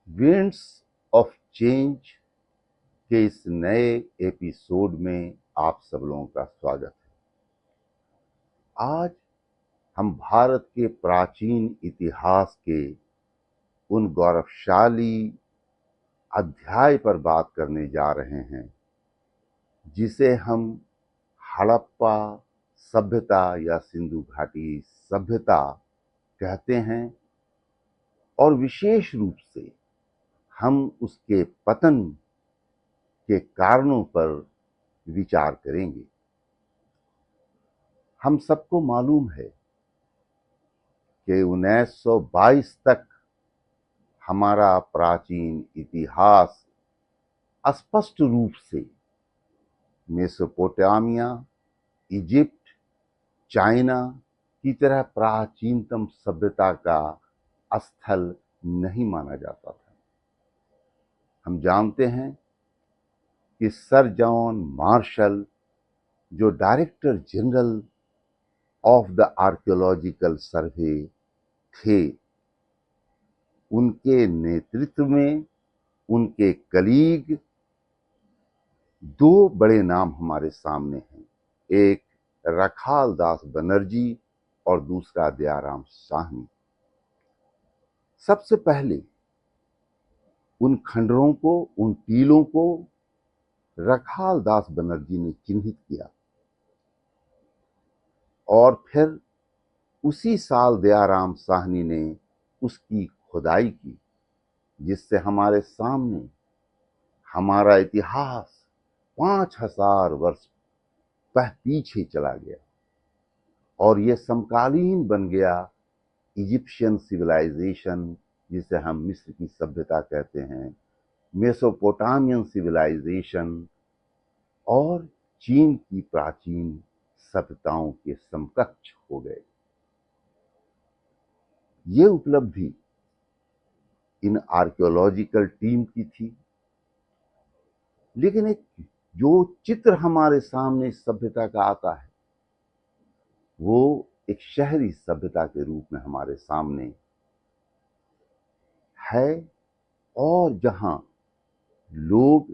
Winds of change के इस नए एपिसोड में आप सब लोगों का स्वागत है। आज हम भारत के प्राचीन इतिहास के उन गौरवशाली अध्याय पर बात करने जा रहे हैं जिसे हम हड़प्पा सभ्यता या सिंधु घाटी सभ्यता कहते हैं, और विशेष रूप से हम उसके पतन के कारणों पर विचार करेंगे। हम सबको मालूम है कि 1922 तक हमारा प्राचीन इतिहास स्पष्ट रूप से मेसोपोटामिया, इजिप्ट, चाइना की तरह प्राचीनतम सभ्यता का स्थल नहीं माना जाता था। हम जानते हैं कि सर जॉन मार्शल, जो director general of the archaeological सर्वे थे, उनके नेतृत्व में उनके कलीग दो बड़े नाम हमारे सामने हैं। एक रखाल दास बनर्जी और दूसरा दयाराम साहनी। सबसे पहले उन खंडरों को, उन टीलों को रखाल दास बनर्जी ने चिन्हित किया और फिर उसी साल दयाराम साहनी ने उसकी खुदाई की, जिससे हमारे सामने हमारा इतिहास 5000 वर्ष पीछे चला गया और ये समकालीन बन गया इजिप्शियन सिविलाइजेशन, जिसे हम मिस्र की सभ्यता कहते हैं, मेसोपोटामियन सिविलाइजेशन और चीन की प्राचीन सभ्यताओं के समकक्ष हो गए। ये उपलब्धि इन आर्कियोलॉजिकल टीम की थी, लेकिन एक जो चित्र हमारे सामने सभ्यता का आता है वो एक शहरी सभ्यता के रूप में हमारे सामने है, और जहां लोग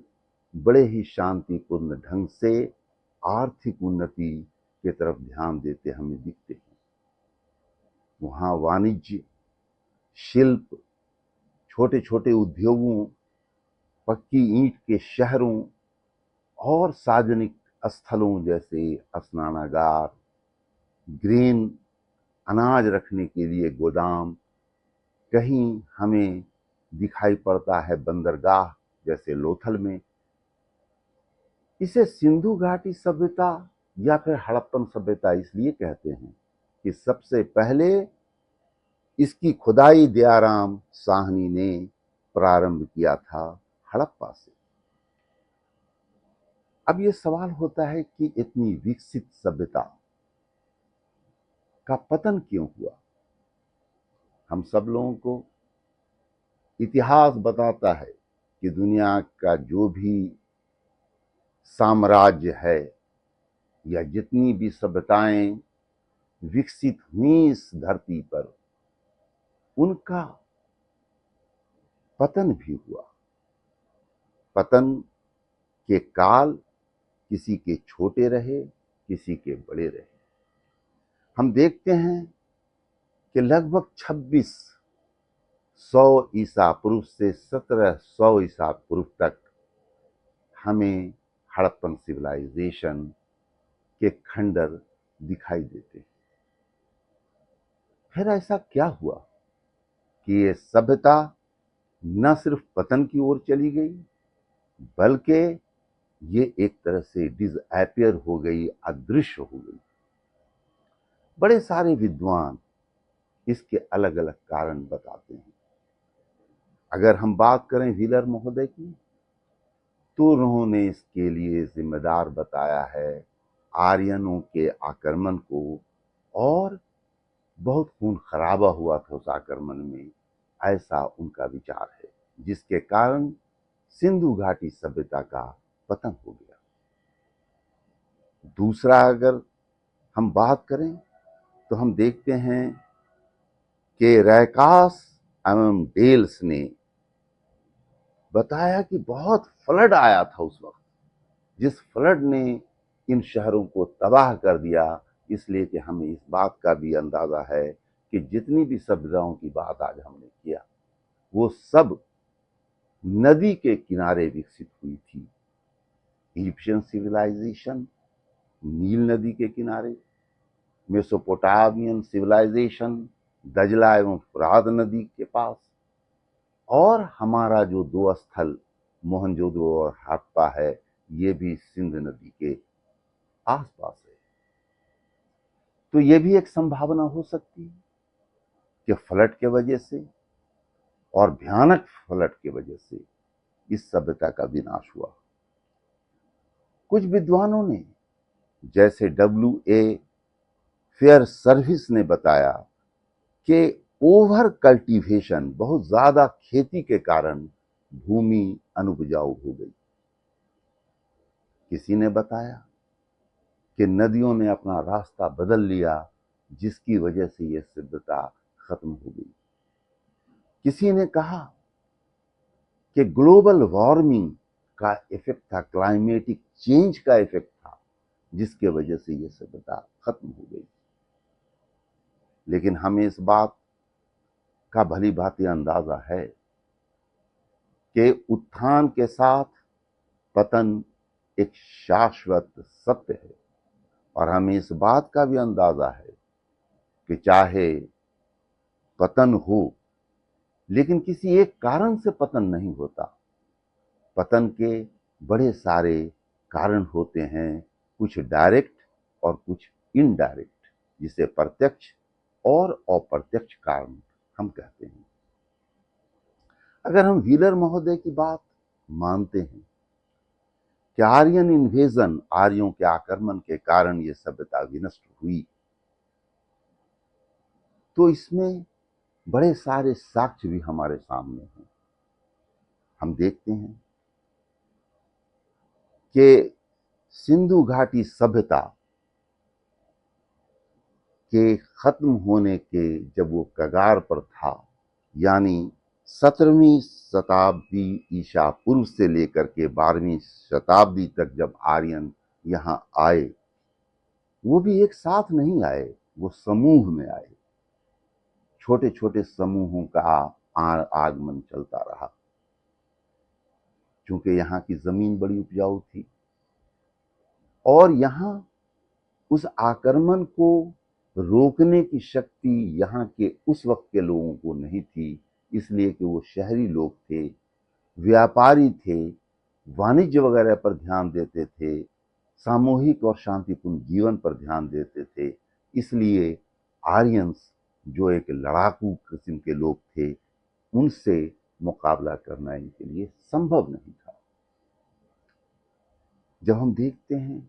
बड़े ही शांतिपूर्ण ढंग से आर्थिक उन्नति के तरफ ध्यान देते हमें दिखते हैं। वहां वाणिज्य, शिल्प, छोटे छोटे उद्योगों, पक्की ईंट के शहरों और सार्वजनिक स्थलों जैसे स्नानागार, ग्रेन, अनाज रखने के लिए गोदाम, कहीं हमें दिखाई पड़ता है बंदरगाह जैसे लोथल में। इसे सिंधु घाटी सभ्यता या फिर हड़प्पन सभ्यता इसलिए कहते हैं कि सबसे पहले इसकी खुदाई दयाराम साहनी ने प्रारंभ किया था हड़प्पा से। अब ये सवाल होता है कि इतनी विकसित सभ्यता का पतन क्यों हुआ। हम सब लोगों को इतिहास बताता है कि दुनिया का जो भी साम्राज्य है या जितनी भी सभ्यताएं विकसित हुई इस धरती पर, उनका पतन भी हुआ। पतन के काल किसी के छोटे रहे, किसी के बड़े रहे। हम देखते हैं कि लगभग 2600 ईसा पूर्व से 1700 ईसा पूर्व तक हमें हड़प्पन सिविलाइजेशन के खंडर दिखाई देते हैं। फिर ऐसा क्या हुआ कि ये सभ्यता न सिर्फ पतन की ओर चली गई, बल्कि ये एक तरह से डिसअपियर हो गई, अदृश्य हो गई। बड़े सारे विद्वान इसके अलग अलग कारण बताते हैं। अगर हम बात करें व्हीलर महोदय की, तो उन्होंने इसके लिए जिम्मेदार बताया है आर्यनों के आक्रमण को, और बहुत खून खराबा हुआ था उस आक्रमण में, ऐसा उनका विचार है, जिसके कारण सिंधु घाटी सभ्यता का पतन हो गया। दूसरा, अगर हम बात करें तो हम देखते हैं कि रैकास एवं डेल्स ने बताया कि बहुत फ्लड आया था उस वक्त, जिस फ्लड ने इन शहरों को तबाह कर दिया। इसलिए कि हमें इस बात का भी अंदाजा है कि जितनी भी सभ्यताओं की बात आज हमने किया वो सब नदी के किनारे विकसित हुई थी। इजिप्शियन सिविलाइजेशन नील नदी के किनारे, मेसोपोटामियन सिविलाइजेशन दजला एवं फुरात नदी के पास, और हमारा जो दो स्थल मोहनजोदड़ो और हड़प्पा है ये भी सिंध नदी के आसपास है। तो ये भी एक संभावना हो सकती है कि फ्लड के वजह से और भयानक फ्लड के वजह से इस सभ्यता का विनाश हुआ। कुछ विद्वानों ने, जैसे WA फेयर सर्विस ने बताया कि ओवर कल्टीवेशन, बहुत ज्यादा खेती के कारण भूमि अनुपजाऊ हो गई। किसी ने बताया कि नदियों ने अपना रास्ता बदल लिया जिसकी वजह से यह सभ्यता खत्म हो गई। किसी ने कहा कि ग्लोबल वार्मिंग का इफेक्ट था, क्लाइमेटिक चेंज का इफेक्ट था जिसके वजह से यह सभ्यता खत्म हो गई। लेकिन हमें इस बात का भली भांति अंदाजा है कि उत्थान के साथ पतन एक शाश्वत सत्य है, और हमें इस बात का भी अंदाजा है कि चाहे पतन हो, लेकिन किसी एक कारण से पतन नहीं होता। पतन के बड़े सारे कारण होते हैं, कुछ डायरेक्ट और कुछ इनडायरेक्ट, जिसे प्रत्यक्ष और अप्रत्यक्ष कारण हम कहते हैं। अगर हम व्हीलर महोदय की बात मानते हैं कि आर्यन इन्वेजन, आर्यों के आक्रमण के कारण यह सभ्यता विनष्ट हुई, तो इसमें बड़े सारे साक्ष्य भी हमारे सामने हैं। हम देखते हैं कि सिंधु घाटी सभ्यता के खत्म होने के जब वो कगार पर था, यानी 17वीं शताब्दी ईसा पूर्व से लेकर के 12वीं शताब्दी तक जब आर्यन यहाँ आए, वो भी एक साथ नहीं आए, वो समूह में आए। छोटे छोटे समूहों का आगमन चलता रहा, क्योंकि यहाँ की जमीन बड़ी उपजाऊ थी और यहाँ उस आक्रमण को रोकने की शक्ति यहाँ के उस वक्त के लोगों को नहीं थी, इसलिए कि वो शहरी लोग थे, व्यापारी थे, वाणिज्य वगैरह पर ध्यान देते थे, सामूहिक और शांतिपूर्ण जीवन पर ध्यान देते थे। इसलिए आर्यंस, जो एक लड़ाकू किस्म के लोग थे, उनसे मुकाबला करना इनके लिए संभव नहीं था। जब हम देखते हैं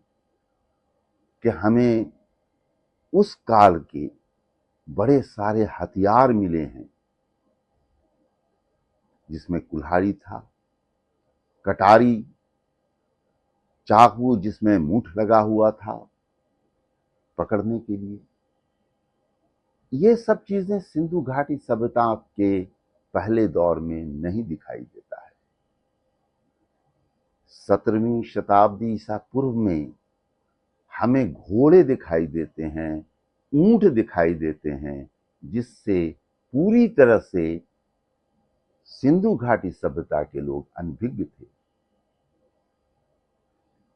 कि हमें उस काल के बड़े सारे हथियार मिले हैं, जिसमें कुल्हाड़ी था, कटारी, चाकू जिसमें मूठ लगा हुआ था पकड़ने के लिए, ये सब चीजें सिंधु घाटी सभ्यता के पहले दौर में नहीं दिखाई देता है। 17वीं शताब्दी ईसा पूर्व में हमें घोड़े दिखाई देते हैं, ऊंट दिखाई देते हैं, जिससे पूरी तरह से सिंधु घाटी सभ्यता के लोग अनभिज्ञ थे।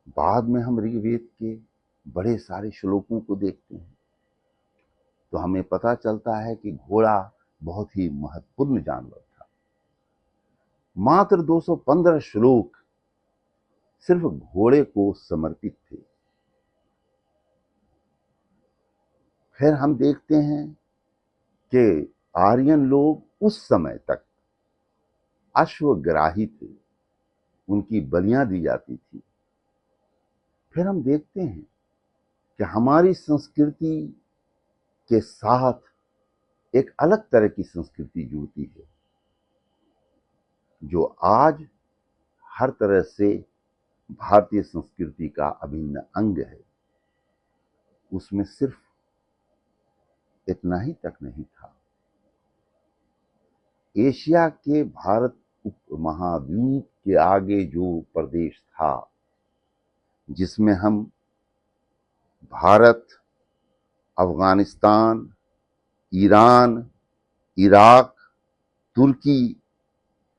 बाद में हम ऋग्वेद के बड़े सारे श्लोकों को देखते हैं तो हमें पता चलता है कि घोड़ा बहुत ही महत्वपूर्ण जानवर था। मात्र 215 श्लोक सिर्फ घोड़े को समर्पित थे। फिर हम देखते हैं कि आर्यन लोग उस समय तक अश्वग्राही थे, उनकी बलियां दी जाती थी। फिर हम देखते हैं कि हमारी संस्कृति के साथ एक अलग तरह की संस्कृति जुड़ती है, जो आज हर तरह से भारतीय संस्कृति का अभिन्न अंग है। उसमें सिर्फ इतना ही तक नहीं था। एशिया के भारत उपमहाद्वीप के आगे जो प्रदेश था, जिसमें हम भारत, अफगानिस्तान, ईरान, इराक, तुर्की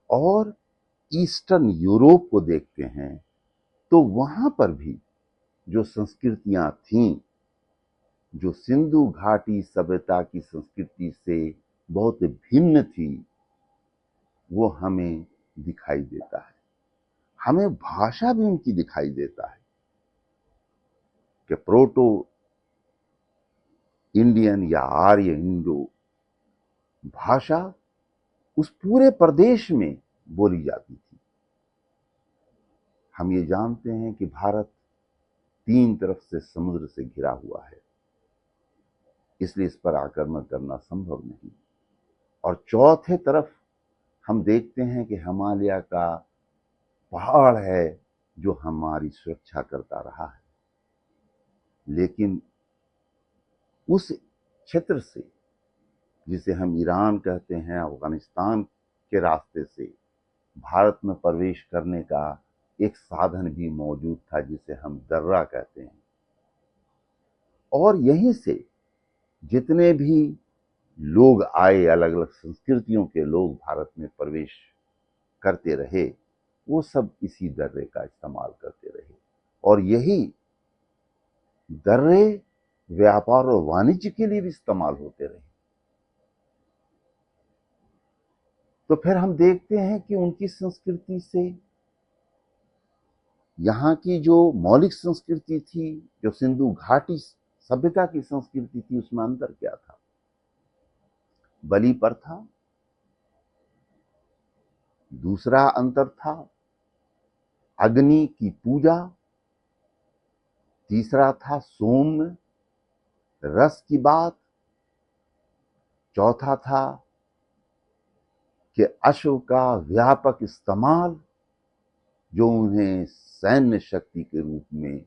और ईस्टर्न यूरोप को देखते हैं, तो वहां पर भी जो संस्कृतियां थीं, जो सिंधु घाटी सभ्यता की संस्कृति से बहुत भिन्न थी, वो हमें दिखाई देता है। हमें भाषा भी उनकी दिखाई देता है कि प्रोटो इंडियन या आर्य इंडो भाषा उस पूरे प्रदेश में बोली जाती थी। हम ये जानते हैं कि भारत 3 तरफ से समुद्र से घिरा हुआ है, इसलिए इस पर आक्रमण करना संभव नहीं। और चौथे तरफ हम देखते हैं कि हिमालय का पहाड़ है जो हमारी सुरक्षा करता रहा है। लेकिन उस क्षेत्र से, जिसे हम ईरान कहते हैं, अफगानिस्तान के रास्ते से भारत में प्रवेश करने का एक साधन भी मौजूद था, जिसे हम दर्रा कहते हैं। और यहीं से जितने भी लोग आए, अलग अलग संस्कृतियों के लोग भारत में प्रवेश करते रहे, वो सब इसी दर्रे का इस्तेमाल करते रहे। और यही दर्रे व्यापार और वाणिज्य के लिए भी इस्तेमाल होते रहे। तो फिर हम देखते हैं कि उनकी संस्कृति से यहाँ की जो मौलिक संस्कृति थी, जो सिंधु घाटी सभ्यता की संस्कृति थी, उसमें अंतर क्या था? बलि प्रथा। दूसरा अंतर था अग्नि की पूजा। तीसरा था सोम रस की बात। चौथा था कि अश्व का व्यापक इस्तेमाल, जो उन्हें सैन्य शक्ति के रूप में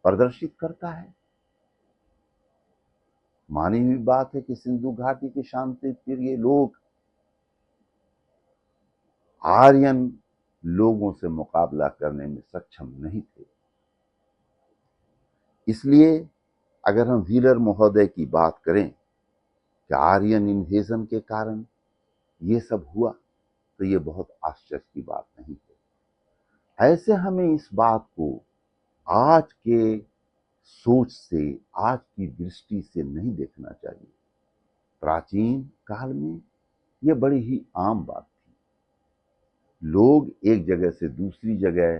प्रदर्शित करता है। मानी हुई बात है कि सिंधु घाटी के शांति प्रिय लोग आर्यन लोगों से मुकाबला करने में सक्षम नहीं थे। इसलिए अगर हम व्हीलर महोदय की बात करें कि आर्यन इन्वेजन के कारण ये सब हुआ, तो ये बहुत आश्चर्य की बात नहीं है। ऐसे हमें इस बात को आज के सोच से, आज की दृष्टि से नहीं देखना चाहिए। प्राचीन काल में यह बड़ी ही आम बात थी। लोग एक जगह से दूसरी जगह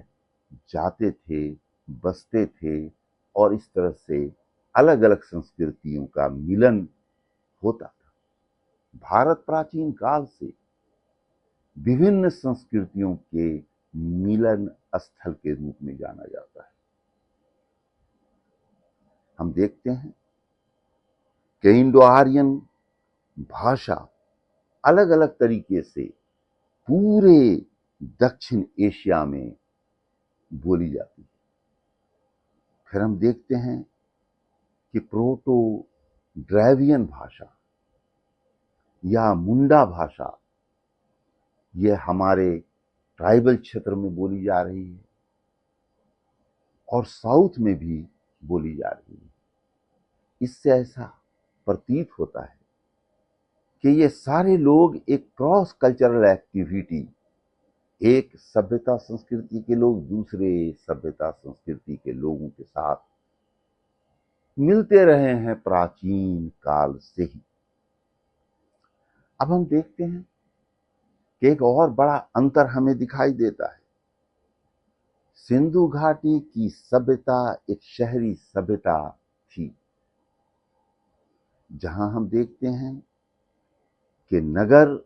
जाते थे, बसते थे, और इस तरह से अलग अलग संस्कृतियों का मिलन होता था। भारत प्राचीन काल से विभिन्न संस्कृतियों के मिलन स्थल के रूप में जाना जाता है। हम देखते हैं कि इंडो आर्यन भाषा अलग अलग तरीके से पूरे दक्षिण एशिया में बोली जाती है। फिर हम देखते हैं कि प्रोटो ड्राविडियन भाषा या मुंडा भाषा, यह हमारे ट्राइबल क्षेत्र में बोली जा रही है और साउथ में भी बोली जा रही है। इससे ऐसा प्रतीत होता है कि ये सारे लोग एक क्रॉस कल्चरल एक्टिविटी, एक सभ्यता संस्कृति के लोग दूसरे सभ्यता संस्कृति के लोगों के साथ मिलते रहे हैं प्राचीन काल से ही। अब हम देखते हैं कि एक और बड़ा अंतर हमें दिखाई देता है। सिंधु घाटी की सभ्यता एक शहरी सभ्यता थी, जहां हम देखते हैं कि नगर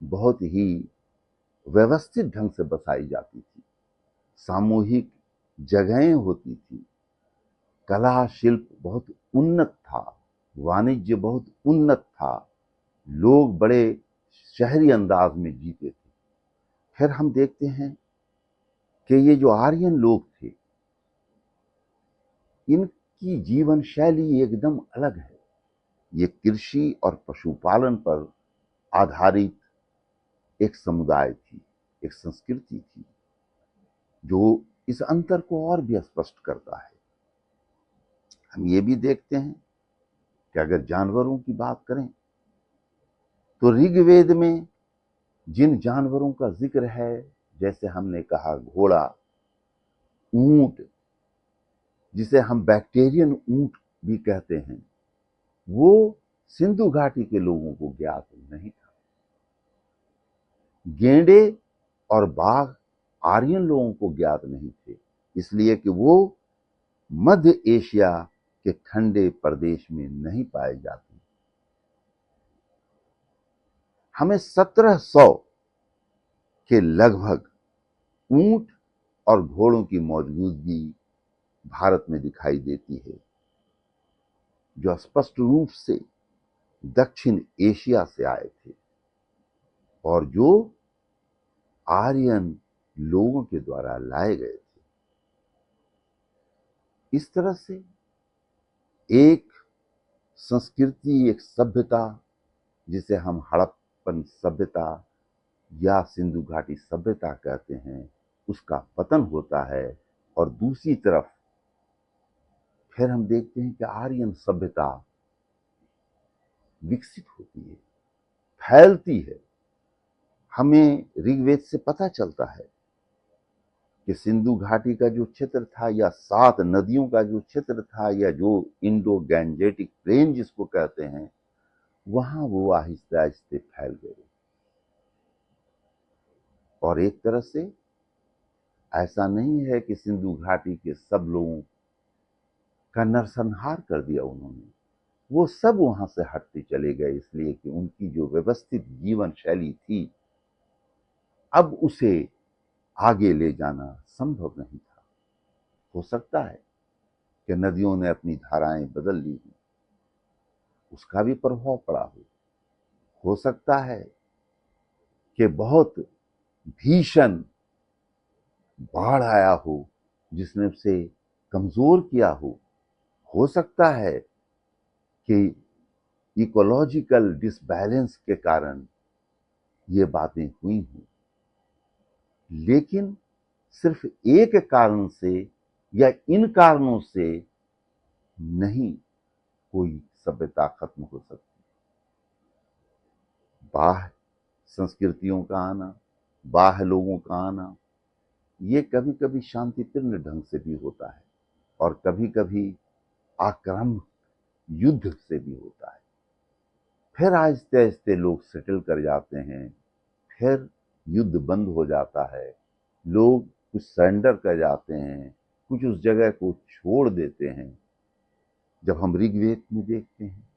बहुत ही व्यवस्थित ढंग से बसाई जाती थी, सामूहिक जगहें होती थी, कला शिल्प बहुत उन्नत था, वाणिज्य बहुत उन्नत था, लोग बड़े शहरी अंदाज में जीते थे। फिर हम देखते हैं कि ये जो आर्यन लोग थे, इनकी जीवन शैली एकदम अलग है। ये कृषि और पशुपालन पर आधारित एक समुदाय थी, एक संस्कृति थी, जो इस अंतर को और भी स्पष्ट करता है। हम ये भी देखते हैं कि अगर जानवरों की बात करें तो ऋग्वेद में जिन जानवरों का जिक्र है, जैसे हमने कहा घोड़ा, ऊंट, जिसे हम बैक्टीरियन ऊंट भी कहते हैं, वो सिंधु घाटी के लोगों को ज्ञात नहीं था। गेंडे और बाघ आर्यन लोगों को ज्ञात नहीं थे, इसलिए कि वो मध्य एशिया के ठंडे प्रदेश में नहीं पाए जाते। हमें 1700 के लगभग ऊंट और घोड़ों की मौजूदगी भारत में दिखाई देती है, जो स्पष्ट रूप से दक्षिण एशिया से आए थे और जो आर्यन लोगों के द्वारा लाए गए थे। इस तरह से एक संस्कृति, एक सभ्यता, जिसे हम हड़प्पन सभ्यता या सिंधु घाटी सभ्यता कहते हैं, उसका पतन होता है। और दूसरी तरफ फिर हम देखते हैं कि आर्यन सभ्यता विकसित होती है, फैलती है। हमें ऋग्वेद से पता चलता है कि सिंधु घाटी का जो क्षेत्र था, या 7 नदियों का जो क्षेत्र था, या जो इंडो गैंजेटिक प्लेन जिसको कहते हैं, वहां वो आहिस्ते आहिस्ते फैल गए। और एक तरह से ऐसा नहीं है कि सिंधु घाटी के सब लोगों का नरसंहार कर दिया उन्होंने, वो सब वहां से हटते चले गए, इसलिए कि उनकी जो व्यवस्थित जीवन शैली थी, अब उसे आगे ले जाना संभव नहीं था। हो सकता है कि नदियों ने अपनी धाराएं बदल ली, उसका भी प्रभाव पड़ा हो सकता है कि बहुत भीषण बाढ़ आया हो जिसने उसे कमजोर किया हो सकता है कि इकोलॉजिकल डिसबैलेंस के कारण ये बातें हुई हों, लेकिन सिर्फ एक कारण से या इन कारणों से नहीं कोई सभ्यता खत्म हो सकती। बाह्य संस्कृतियों का आना, बाह्य लोगों का आना, ये कभी कभी शांतिपूर्ण ढंग से भी होता है और कभी कभी आक्रामक युद्ध से भी होता है। फिर आहिस्ते आहिस्ते लोग सेटल कर जाते हैं, फिर युद्ध बंद हो जाता है, लोग कुछ सरेंडर कर जाते हैं, कुछ उस जगह को छोड़ देते हैं। जब हम ऋग्वेद में देखते हैं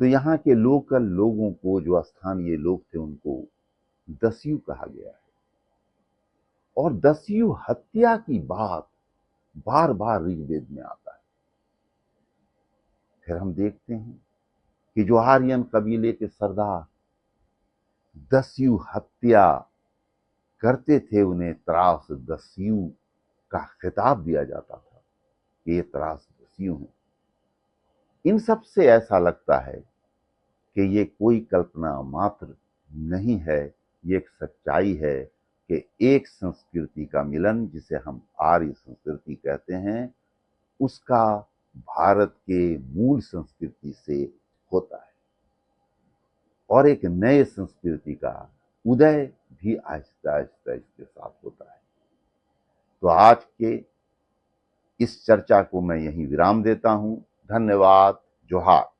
तो यहाँ के लोकल लोगों को, जो स्थानीय लोग थे, उनको दस्यु कहा गया है। और दस्यु हत्या की बात बार बार ऋग्वेद में आता है। फिर हम देखते हैं कि जो आर्यन कबीले के सरदार दस्यु हत्या करते थे, उन्हें त्रास दस्यु का खिताब दिया जाता था कि ये त्रास दस्यु हैं। इन सब से ऐसा लगता है कि ये कोई कल्पना मात्र नहीं है, ये एक सच्चाई है कि एक संस्कृति का मिलन, जिसे हम आर्य संस्कृति कहते हैं, उसका भारत के मूल संस्कृति से होता है और एक नए संस्कृति का उदय भी आहिस्ता आहिस्ता इसके साथ होता है। तो आज के इस चर्चा को मैं यहीं विराम देता हूं। धन्यवाद। जोहार।